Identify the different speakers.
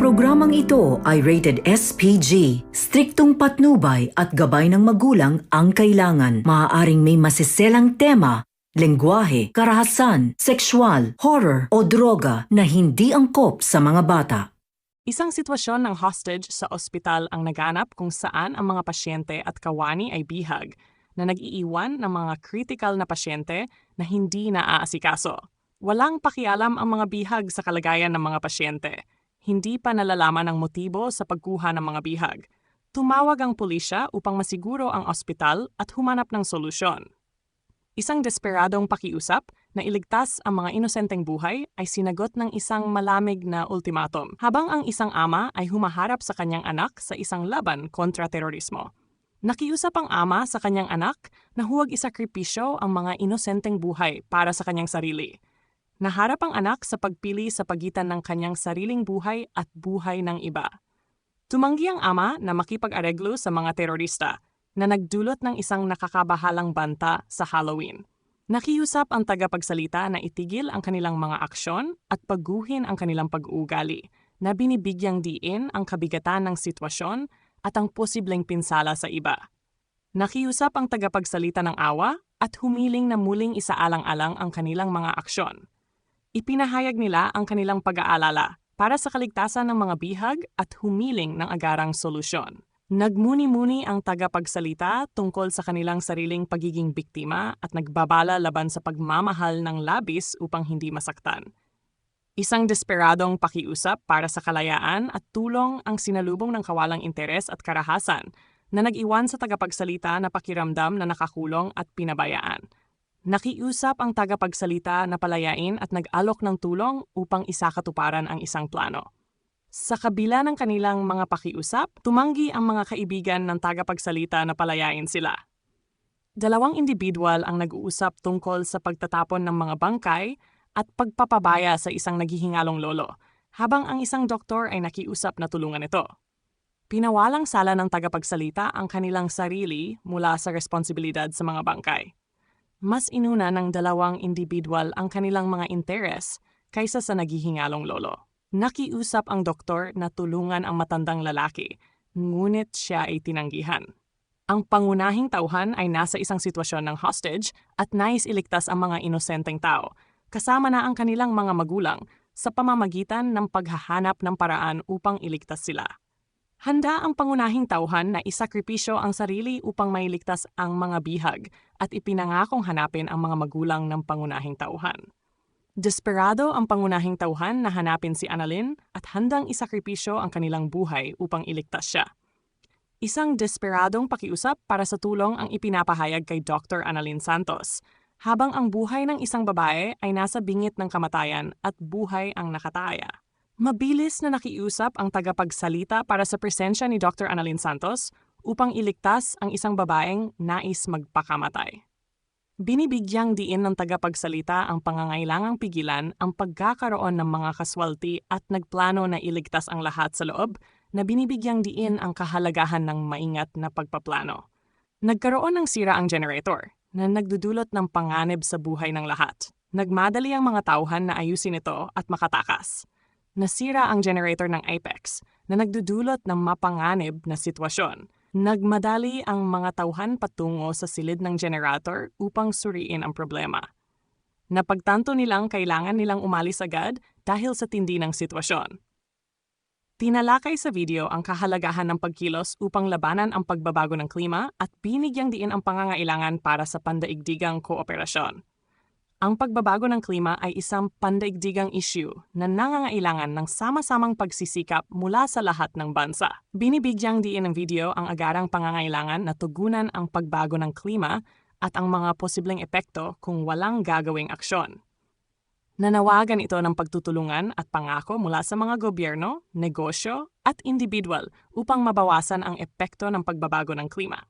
Speaker 1: programang ito ay rated SPG. Striktong patnubay at gabay ng magulang ang kailangan. Maaaring may masiselang tema, lengguwahe, karahasan, sexual, horror o droga na hindi angkop sa mga bata.
Speaker 2: Isang sitwasyon ng hostage sa ospital ang naganap kung saan ang mga pasyente at kawani ay bihag na nag-iiwan ng mga critical na pasyente na hindi naaasikaso. Walang pakialam ang mga bihag sa kalagayan ng mga pasyente. Hindi pa nalalaman ang motibo sa pagkuha ng mga bihag. Tumawag ang pulisya upang masiguro ang ospital at humanap ng solusyon. Isang desperadong pakiusap na iligtas ang mga inosenteng buhay ay sinagot ng isang malamig na ultimatum, habang ang isang ama ay humaharap sa kanyang anak sa isang laban kontra terorismo. Nakiusap ang ama sa kanyang anak na huwag isakripisyo ang mga inosenteng buhay para sa kanyang sarili. Naharap ang anak sa pagpili sa pagitan ng kanyang sariling buhay at buhay ng iba. Tumanggi ang ama na makipag-areglo sa mga terorista na nagdulot ng isang nakakabahalang banta sa Halloween. Nakiusap ang tagapagsalita na itigil ang kanilang mga aksyon at paguhin ang kanilang pag-uugali, na binibigyang diin ang kabigatan ng sitwasyon at ang posibleng pinsala sa iba. Nakiusap ang tagapagsalita ng awa at humiling na muling isaalang-alang ang kanilang mga aksyon. Ipinahayag nila ang kanilang pag-aalala para sa kaligtasan ng mga bihag at humiling ng agarang solusyon. Nagmuni-muni ang tagapagsalita tungkol sa kanilang sariling pagiging biktima at nagbabala laban sa pagmamahal ng labis upang hindi masaktan. Isang desperadong pakiusap para sa kalayaan at tulong ang sinalubong ng kawalang interes at karahasan na nag-iwan sa tagapagsalita na pakiramdam na nakakulong at pinabayaan. Nakiusap ang tagapagsalita na palayain at nag-alok ng tulong upang isakatuparan ang isang plano. Sa kabila ng kanilang mga pakiusap, tumanggi ang mga kaibigan ng tagapagsalita na palayain sila. Dalawang individual ang nag-uusap tungkol sa pagtatapon ng mga bangkay at pagpapabaya sa isang naghihingalong lolo, habang ang isang doktor ay nakiusap na tulungan ito. Pinawalang sala ng tagapagsalita ang kanilang sarili mula sa responsibilidad sa mga bangkay. Mas inuna ng dalawang individual ang kanilang mga interes kaysa sa naghihingalong lolo. Nakiusap ang doktor na tulungan ang matandang lalaki, ngunit siya ay tinanggihan. Ang pangunahing tauhan ay nasa isang sitwasyon ng hostage at nais iligtas ang mga inosenteng tao, kasama na ang kanilang mga magulang, sa pamamagitan ng paghahanap ng paraan upang iligtas sila. Handa ang pangunahing tauhan na isakripisyo ang sarili upang mailigtas ang mga bihag at ipinangakong hanapin ang mga magulang ng pangunahing tauhan. Desperado ang pangunahing tauhan na hanapin si Annalyn at handang isakripisyo ang kanilang buhay upang iligtas siya. Isang desperadong pakiusap para sa tulong ang ipinapahayag kay Dr. Annalyn Santos, habang ang buhay ng isang babae ay nasa bingit ng kamatayan at buhay ang nakataya. Mabilis na nakiusap ang tagapagsalita para sa presensya ni Dr. Annalyn Santos upang iligtas ang isang babaeng nais magpakamatay. Binibigyang diin ng tagapagsalita ang pangangailangang pigilan ang pagkakaroon ng mga kaswalti at nagplano na iligtas ang lahat sa loob, na binibigyang diin ang kahalagahan ng maingat na pagpaplano. Nagkaroon ng sira ang generator na nagdudulot ng panganib sa buhay ng lahat. Nagmadali ang mga tauhan na ayusin ito at makatakas. Nasira ang generator ng Apex na nagdudulot ng mapanganib na sitwasyon. Nagmadali ang mga tauhan patungo sa silid ng generator upang suriin ang problema. Napagtanto nilang kailangan nilang umalis agad dahil sa tindi ng sitwasyon. Tinalakay sa video ang kahalagahan ng pagkilos upang labanan ang pagbabago ng klima at binigyang diin ang pangangailangan para sa pandaigdigang kooperasyon. Ang pagbabago ng klima ay isang pandaigdigang issue na nangangailangan ng sama-samang pagsisikap mula sa lahat ng bansa. Binibigyang diin ng video ang agarang pangangailangan na tugunan ang pagbago ng klima at ang mga posibleng epekto kung walang gagawing aksyon. Nanawagan ito ng pagtutulungan at pangako mula sa mga gobyerno, negosyo at individual upang mabawasan ang epekto ng pagbabago ng klima.